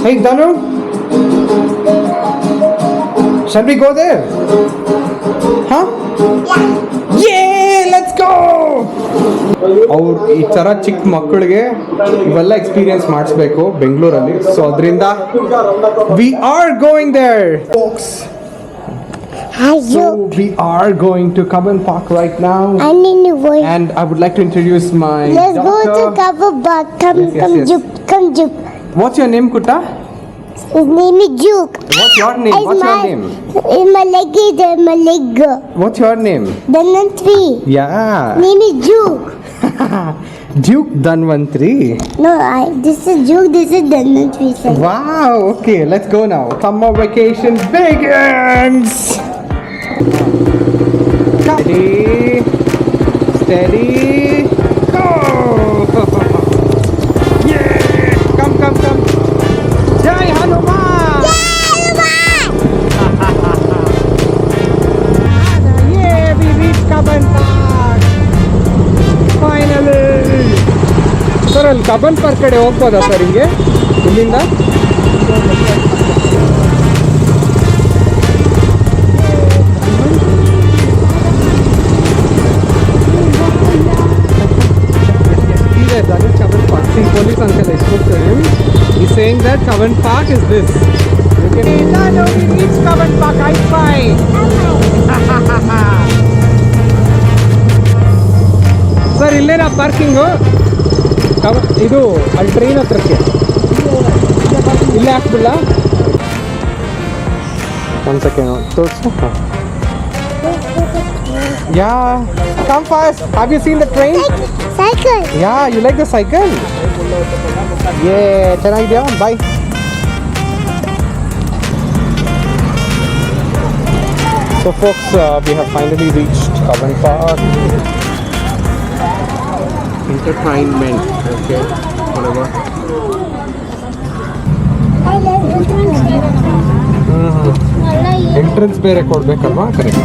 Hey, Danu? Shall we go there? Huh? Yeah, let's go! ಅವ್ರು ಈ ಥರ ಚಿಕ್ಕ ಮಕ್ಕಳಿಗೆ ಇವೆಲ್ಲ ಎಕ್ಸ್ಪೀರಿಯನ್ಸ್ ಮಾಡಿಸ್ಬೇಕು ಬೆಂಗಳೂರಲ್ಲಿ. ಸೊ ಅದರಿಂದ we are going there focus. So we are going to Cubbon Park right now. And I would like to introduce my Let's daughter. go to Cubbon Park. Come, Yes, come, yes. Juke, come, Juke. What's your name, Kutta? His name is Juke. What's your name? What's your name? In my leg is my leg. What's your name? Dhanvantri. Yeah. Name is Juke. Duke Dhanvantri. No, this is Juke. This is Dhanvantri. Wow. Okay, let's go now. Summer vacation begins. Steady, steady, go! Yeah! Come, come, come! Jai Hanuman! Yeah, we reached Cubbon Park! Finally! Sir, ಅಲ್ಲಿ Cubbon Park ಕಡೆ ಹೋಗ್ಬೋದಾ sir ಹಿಂಗೆ ಇಲ್ಲಿಂದ? Police uncle, I spoke to him. He's saying that Cubbon Park is this. You can see that we reached Cubbon Park. High five. Sir, ಇಲ್ಲೇನಾ parking? ಇದು ಅಲ್ಲಿ train ಹತ್ರಕ್ಕೆ ಇಲ್ಲೇ ಹಾಕ್ಬಿಡಲ್ಲ? ಒಂದು ಸೆಕೆಂಡ್ ತೋರಿಸು. Yeah, come fast. Have you seen the train? Cycle. Yeah, you like the cycle? Yeah, ಚೆನ್ನಾಗಿದೆಯಾ? Bye. So folks, we have finally reached Cubbon Park. Entertainment, okay, whatever. Entrance ಬೇರೆ ಕೊಡ್ಬೇಕಲ್ವಾ? Correct.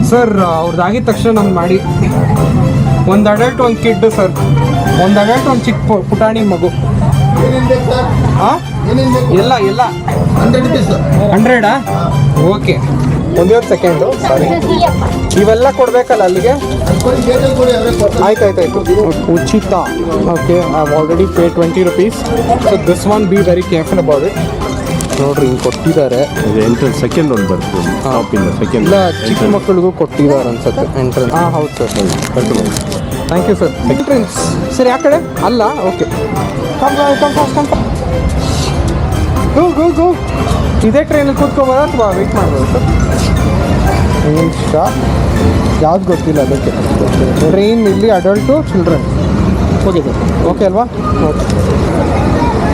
Sir ಅವ್ರದ್ದಾಗಿದ ತಕ್ಷಣ ನಮ್ಗೆ ಮಾಡಿ ಒಂದು adult ಒಂದು kid sir, ಒಂದು adult ಒಂದು ಚಿಕ್ಕ ಪುಟಾಣಿ ಮಗು. ಹಾಂ ಎಲ್ಲ ಎಲ್ಲ 100 ಓಕೆ. ಒಂದೇ ಒಂದು ಸೆಕೆಂಡು, ಸಾರಿ. ಇವೆಲ್ಲ ಕೊಡಬೇಕಲ್ಲ ಅಲ್ಲಿಗೆ? ಆಯ್ತು ಆಯ್ತು ಆಯಿತು. ಉಚಿತ. Okay, I have already pay 20 rupees. So this one be very careful about it. ನೋಡ್ರಿ ಹಿಂಗೆ ಕೊಟ್ಟಿದ್ದಾರೆ. ಎಂಟ್ರೆನ್ಸ್ ಸೆಕೆಂಡ್ ಒಂದು ಬರ್ತದೆ. ಸೆಕೆಂಡ್ ಇಲ್ಲ, ಚಿಕ್ಕ ಮಕ್ಕಳಿಗೂ ಕೊಟ್ಟಿದ್ದಾರೆ ಅನ್ಸುತ್ತೆ ಎಂಟ್ರೆನ್ಸ್. ಹಾಂ ಹೌದು sir, thank you sir. Entrance sir ಯಾವ ಕಡೆ? ಅಲ್ಲ, ಓಕೆ. ಗೋ ಗೋ ಗೋ. ಇದೇ ಟ್ರೈನಲ್ಲಿ ಕೂತ್ಕೋಬೋದಾ ಅಥವಾ ವೆಯ್ಟ್ ಮಾಡ್ಬೋದು ಸರ್? ನಿಮಿಷ, ಯಾವ್ದು ಗೊತ್ತಿಲ್ಲ ಅದಕ್ಕೆ. ಟ್ರೈನ್ ಇಲ್ಲಿ adult children. Okay sir, okay ಅಲ್ವಾ? Okay.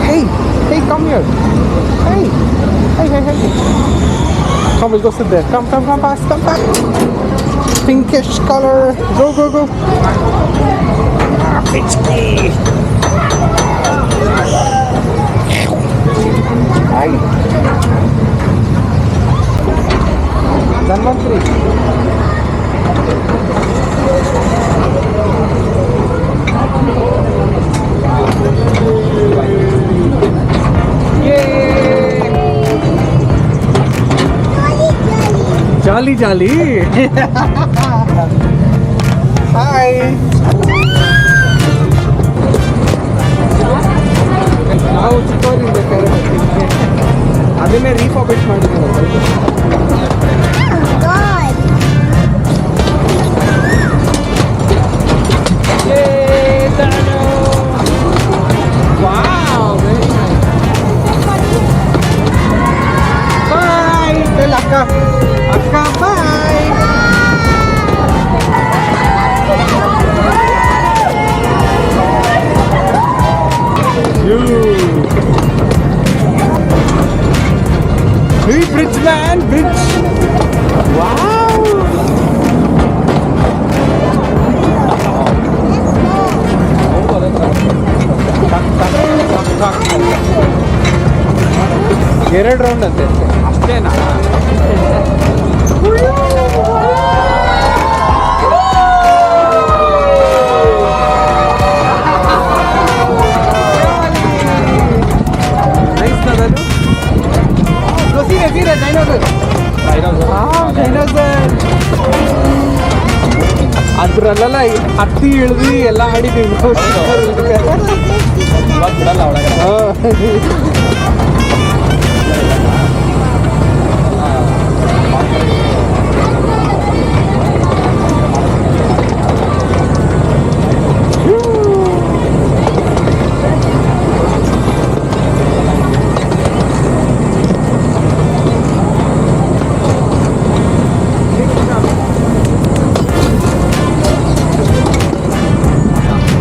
Hey, hey, come here. Hey, hey, hey, hey. Come, we'll go sit there. Come, come, come fast, come fast. Pinkish color. Go, go, go. It's me. Hi. Dhanvantri. Jolly, jolly. Hi. ನಾವು ಚಿಕ್ಕವರಿಂದ ಅದನ್ನೇ ರೀಫಾಬಿಟ್ ಮಾಡಿದ್ದೀವಿ. Wow, very nice. Bye. Tell Akka. Akka, bye. Hey, bridge man, bridge. Wow. ಎರಡು round ಅಂತೆ ಅಷ್ಟೇನಾ? ಅದ್ರಲ್ಲೆಲ್ಲ ಹತ್ತಿ ಇಳಿದು ಎಲ್ಲ ಆಡಿದ್ದೀವಿ ಬಿಡಲ್ಲ ಒಳಗಡೆ.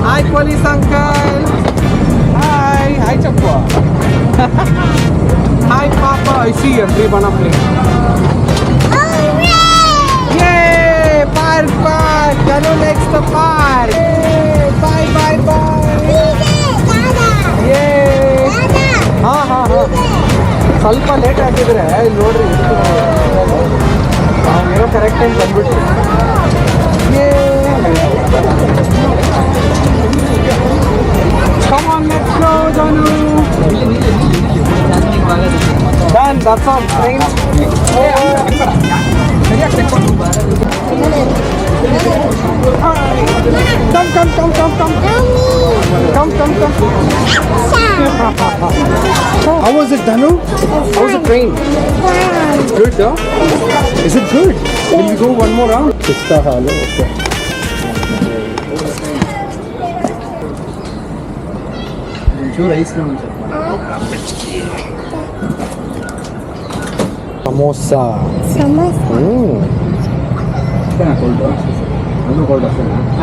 Hi, police uncle. Hi, hi, Chappa. Hi, Papa. I see everyone up there. Yay! Park, park. Janu likes the park. Yay! Bye, bye, bye. Yay! ಹಾಂ ಹಾಂ ಹಾಂ ಸ್ವಲ್ಪ ಲೇಟ್ ಆಗಿದ್ರೆ ಇಲ್ಲಿ ನೋಡ್ರಿ ನಾವೇನೋ ಕರೆಕ್ಟ್ ಟೈಮ್ ಬಂದ್ಬಿಟ್ರಿ. Come on, let's go, Janu. Done, that's all, train. Come, come, come, come, come. Come, come, come. How was it, Danu? How was the train? Good, huh? Is it good? Will we go one more round? Pista Halo, okay. Samosa.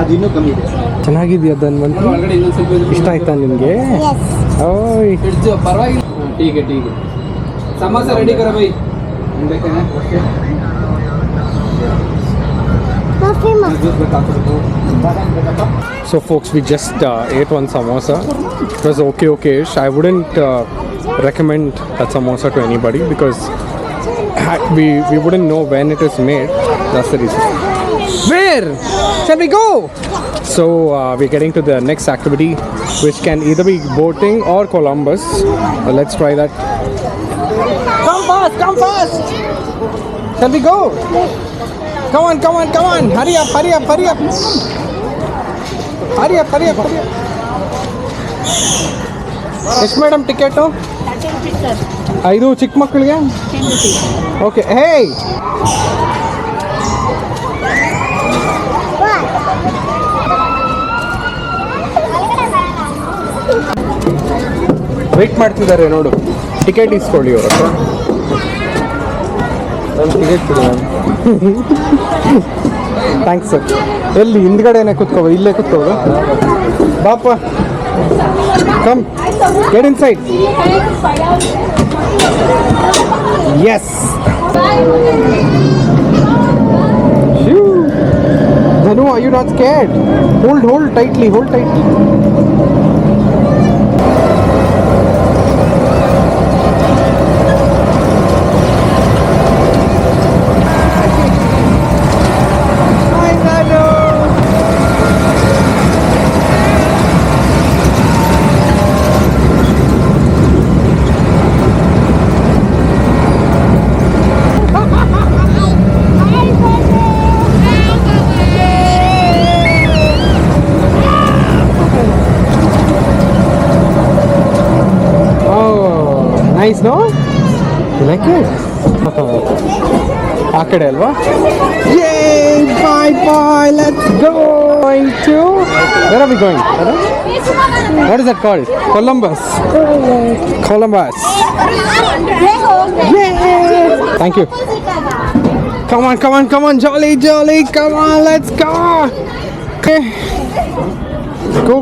ಅದು ಇನ್ನೂ ಕಮ್ಮಿ ಇದೆ. ಚೆನ್ನಾಗಿದೆಯಾ ಧನ್ವಂತ್? ಇಷ್ಟ ಆಯ್ತಾ ನಿಮಗೆ? ಓಯ್ ಪರವಾಗಿಲ್ಲ. ಟೀಗೆ ಸಮೋಸ ರೆಡಿ ಕರ by. So folks, we just ate one samosa. It was okay-ish. I wouldn't recommend that samosa to anybody because we wouldn't know when it is made. That's the reason. Where shall we go? So we're getting to the next activity, which can either be boating or Columbus. Let's try that. Come fast, come fast. Shall we go? Come on, come on, come on. Hurry up, hurry up, hurry up. Hurry up, hurry up, hurry up. ಎಷ್ಟು madam ticket? 5 ಚಿಕ್ಕ ಮಕ್ಕಳಿಗೆ? Okay. ಹೇಯ್ weight ಮಾಡ್ತಿದ್ದಾರೆ ನೋಡು. Ticket ಇಸ್ಕೊಳ್ಳಿ ಅವ್ರ ಹತ್ರ. ನನ್ನ ticket ಕೊಡಿ ma'am. Thanks sir. ಎಲ್ಲಿ ಹಿಂದ್ಗಡೆನೆ ಕುತ್ಕೋಬೋದು? ಇಲ್ಲೇ ಕುತ್ಕೋಬೋದು. ಬಾಪ come get inside. Yes. Dhanu, are you not scared? Hold tightly, hold tightly. Nice, no? You like it? ಆ ಕಡೆ ಅಲ್ವಾ? Yay! Bye! Let's go! Going to... Where are we going? What is that called? Columbus. Yay! Thank you. Come on, jolly, come on, let's go! Okay. Go.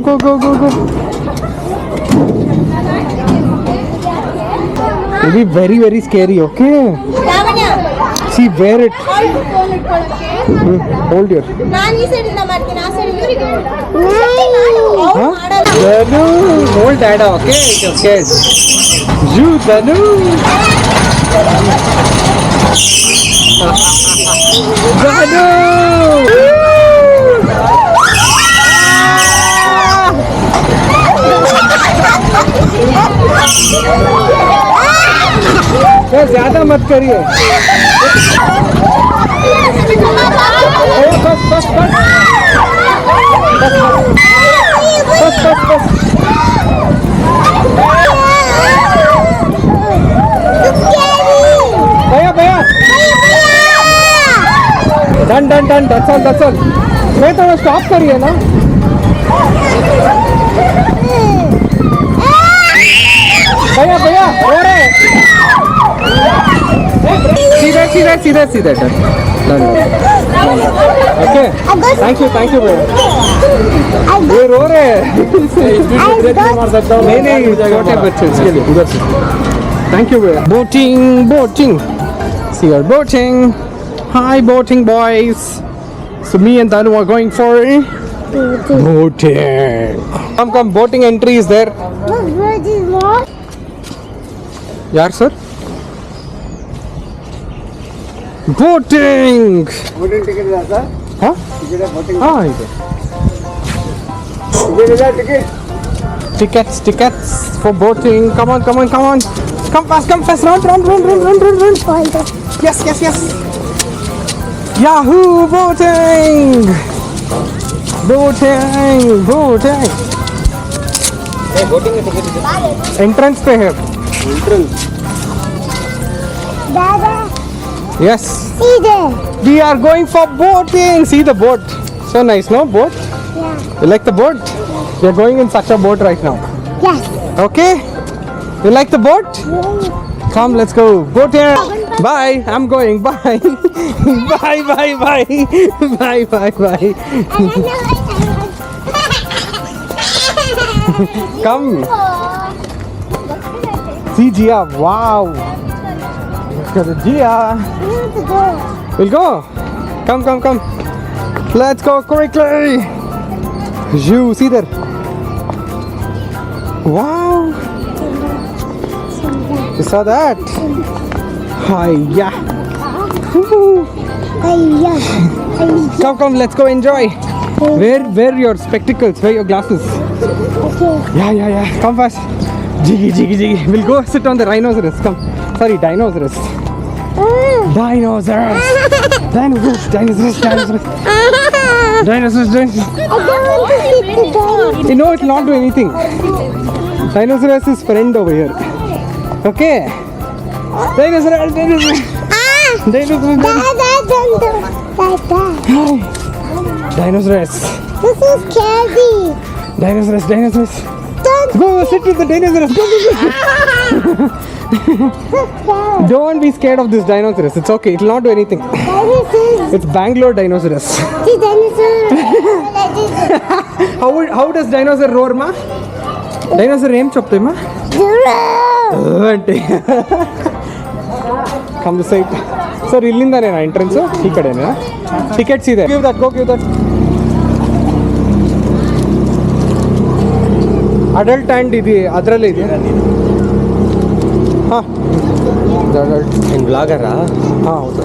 It'll be very, very scary, okay? See, wear it. Hold here. Huh? Dhanu, hold Dada, okay? You're scared. You, Dhanu. Dhanu! ज़्यादा मत करिए. Bus. भैया done that's all मैं थोड़ा stop करिए ना भैया हो रहे सीधा डन ओके थैंक यू भैया ये रो रहे हैं नहीं छोटे बच्चे इसके लिए उधर से थैंक यू भैया boating see you're boating hi boating boys so me and Danu are going for boating come boating entry is there What bird is more? yaar sir boating boating ticket है sir huh ticket है boating ah ಇದೆ ticket है tickets for boating come on come fast run yes yahoo boating entrance पे है Dada, yes see there. we are going for boating see the boat so nice no boat Yeah. you like the boat we are going in such a boat right now Yes. okay you like the boat come let's go boating bye I'm going bye bye come see Gia wow look at the Gia we'll go come let's go quickly you see there wow you saw that hiya come let's go enjoy wear your spectacles wear your glasses yeah come fast jiggy we'll go sit on the rhinoceros come sorry dinosaurus dinosaurs I don't want to sit the dog. you know it will not do anything dinosaurus is friend over here okay dinosaurus Dada, don't do like that. dinosaurus This is scary. dinosaurus Don't go sit with the dinosaurus go scare. don't be scared of this dinosaurus it's okay it will not do anything Dinosaurs. it's Bangalore dinosaurus The dinosaur. how does dinosaur roar ma dinosaur em chopte ma Giraffe. come this side sir ಇಲ್ಲಿಂದಾನೇನಾ entrance ಈ ಕಡೆನಾ tickets ಇದೆ give that adult and ಇದು ಅದರಲ್ಲೇ ಇದೆ ಹಾಂ adult ಏನು ಬ್ಲಾಗರಾ ಹಾಂ ಹೌದು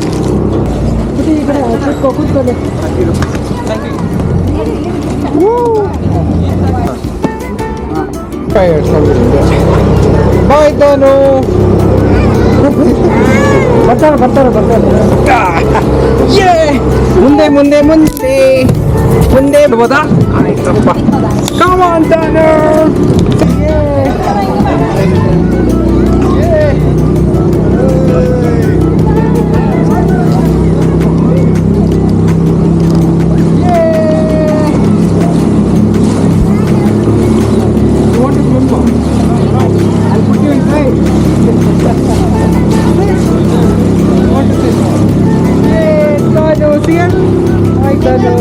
ಬಾಯ್ ತಾನು ಬರ್ತಾರೆ ಮುಂದೆ ಬರ್ಬೋದಾ ಆಯ್ತಪ್ಪ Come on, Tanner! You want to swim, Mom? I'll put you inside. You want to swim? Yay, Tanu, see ya? Hi, Tanu.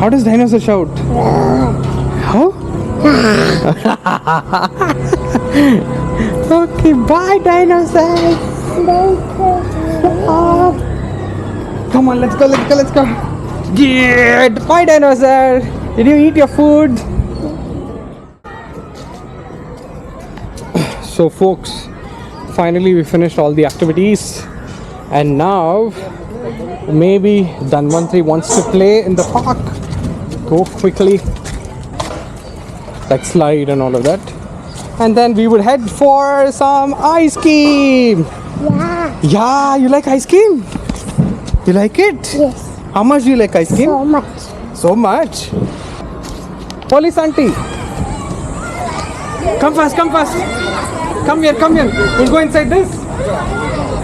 How does dinosaur shout? How? Okay, bye dinosaur. Come on, let's go. Get bye dinosaur. Did you eat your food? So folks, finally we finished all the activities, and now maybe Dhanvantri wants to play in the park. Go quickly, like slide and all of that, and then we would head for some ice cream. Yeah, you like ice cream? You like it? Yes. How much do you like ice cream? So much. So much. Police auntie, come fast. Come here. We'll go inside this.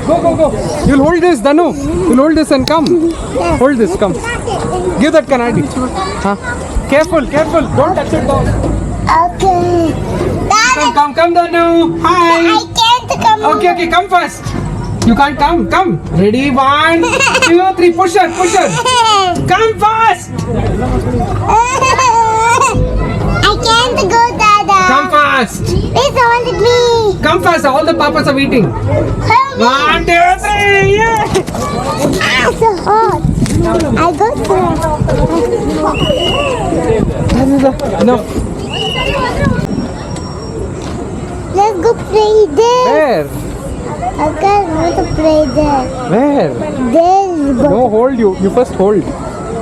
Go. You'll hold this, Danu. You'll hold this and come. Hold this, come. Give that kanadi. Huh? Careful. Don't touch it down. Okay. Dad, Come, Danu. Hi. I can't come. Okay, come fast. You can't come. Ready? 1, 2, 3. Push her. Come fast. I can't go, Dada. Come fast. Please hold me. Come fast. All the papas are waiting. Hold me. 1, 2, 3. Yeah. It's so hot. I go to. No. Let's go play there. Where? I can't want to play there. Where? There. No, hold you. You first hold.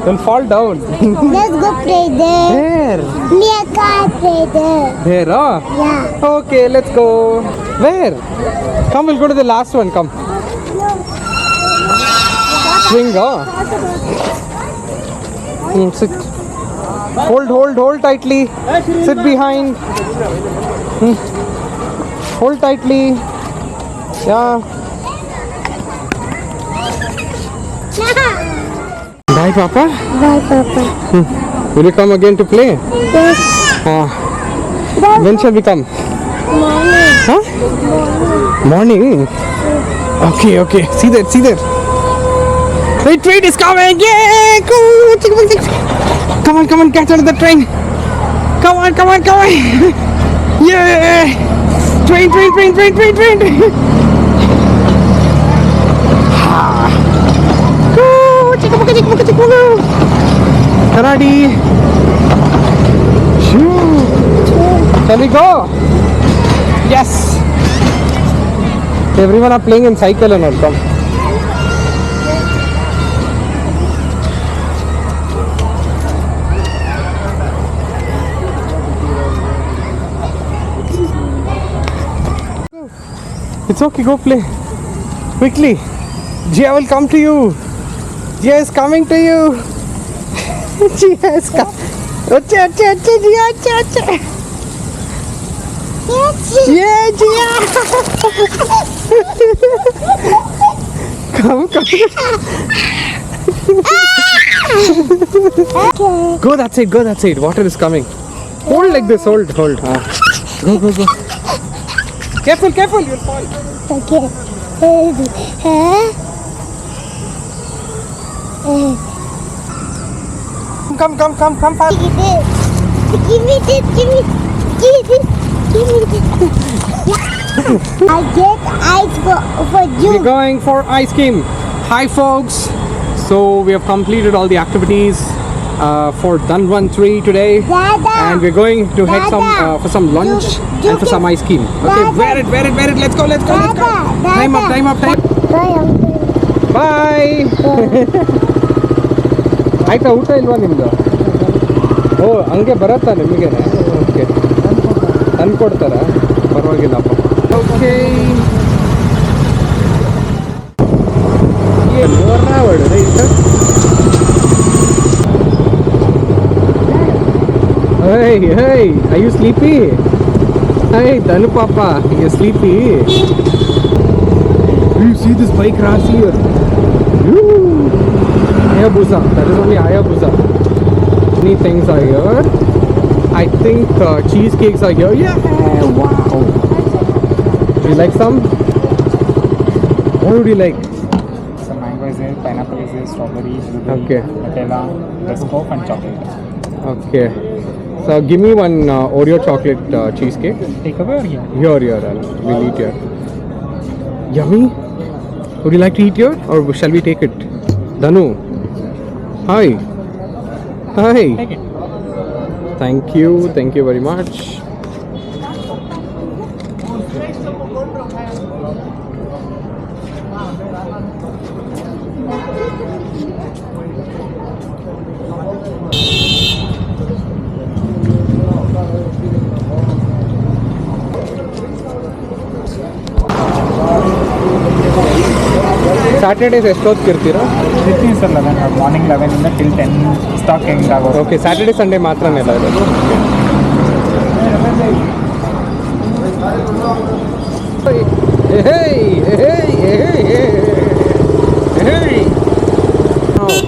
Then fall down. Let's go play there. Where? Me, I can't play there. There, huh? Yeah. Okay, let's go. Where? Come, we'll go to the last one. Come. Swing, huh? Sit. Hold tightly. Sit behind. Hold tightly. Yeah. Bye, Papa. Bye, Papa. Will you come again to play? Yes. When shall we come? Mommy. Huh? Morning. Okay. See there. The train is coming. Yeah. Come on. Catch on the train. Come on. Yeah. Train. Karadi. Shall we go? Yes. Everyone are playing in cycle and all. Come. It's okay, go play. Quickly. Jia will come to you. Jia is coming to you. Jia is coming. Acha, Jia, acha. Yeah, Jia. Come. Go that side. Water is coming. Hold like this. Hold. Go. Careful, you'll fall. Okay. Come fast. Give me this. I get ice for We're you. going for ice cream. Hi folks. So we have completed all the activities for Dhanvantri today. Dada. And we're going to head Dada. for some lunch You and for some can- ice cream. Okay, Dada. wear it. Let's go. Dada. Time up. Bye, Uncle. Bye. ಆಯ್ತಾ ಊಟ ಇಲ್ವಾ ನಿಮ್ದು? ಓ ಹಂಗೆ ಬರತ್ತಾ ನಿಮಗೇನೆ? Okay ತಂದ್ಕೊಡ್ತಾರಾ? ಪರವಾಗಿಲ್ಲಪ್ಪ. Okay Hey, are you sleepy? Hey, Danu Papa, you're sleepy? Do you see this bike race here? Hayabusa, that is only Hayabusa. Many things are here. I think cheesecakes are here. Yeah, wow. Do you like some? What would you like? Some mango is there, pineapple is there, strawberry, blueberry, Okay. Nutella, Biscoff and chocolate. Okay. So give me one Oreo chocolate cheesecake. Take away or here? Here. We'll eat here. Yummy. Would you like to eat here, or shall we take it? Danu. Hi. Take it. Thank you very much. Saturdays ಎಷ್ಟೊತ್ತಿರ್ತೀರಾ? ಇರ್ತೀನಿ sir 11 morning 11 ಇಂದ till 10 stock ಹೆಂಗ್ ಆಗೋ. Okay, Saturday Sunday ಮಾತ್ರನೆಲ್ಲ ಇರೋದು.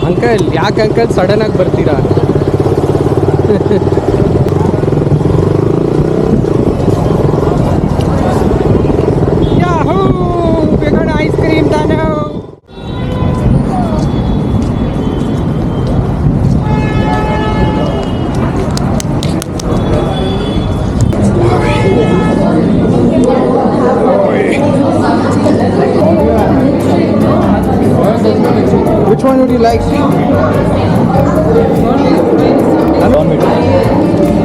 Uncle, ಯಾಕೆ uncle sudden ಆಗಿ ಬರ್ತೀರಾ? Yahoo! We got ice cream, Dano! Which one would you like?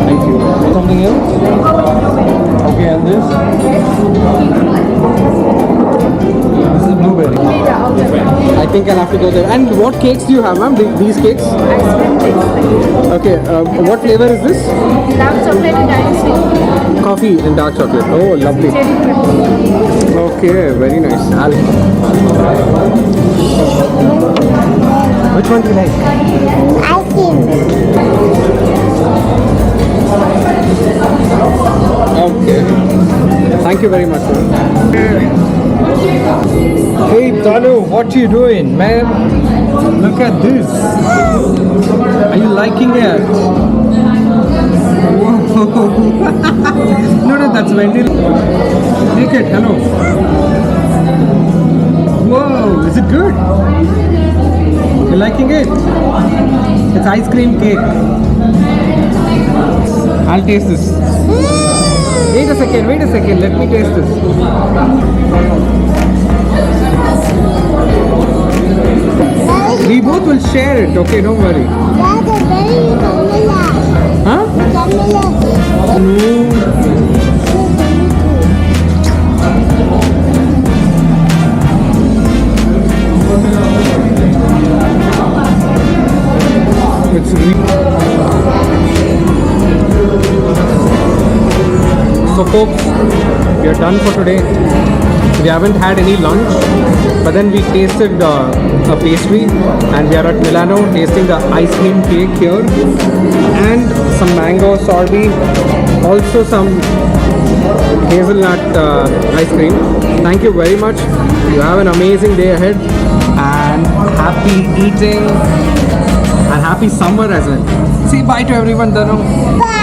Thank you. Something else? Okay, and this? This is blueberry. I think I'll have to go there. And what cakes do you have, ma'am? These cakes? Okay, what flavor is this? Dark chocolate and ice cream. Coffee and dark chocolate. Oh, lovely. Okay, very nice. Which one do you like? Ice cream. Okay. Thank you very much, sir. Hey, Tanu, what you doing, man? Look at this. Are you liking it? Whoa. No, that's Wendy. Take it. Hello. Whoa, is it good? You liking it? It's ice cream cake. I'll taste this. Wait a second. Let me taste this. We both will share it, okay? Don't worry. That's a very vanilla. Huh? Vanilla. No. It's so folks, we are done for today. We haven't had any lunch, but then we tasted a pastry, and we are at Milano tasting the ice cream cake here, and some mango sorbet, also some hazelnut ice cream. Thank you very much. You have an amazing day ahead, and happy eating, and happy summer as well. Say bye to everyone, Danu. Bye.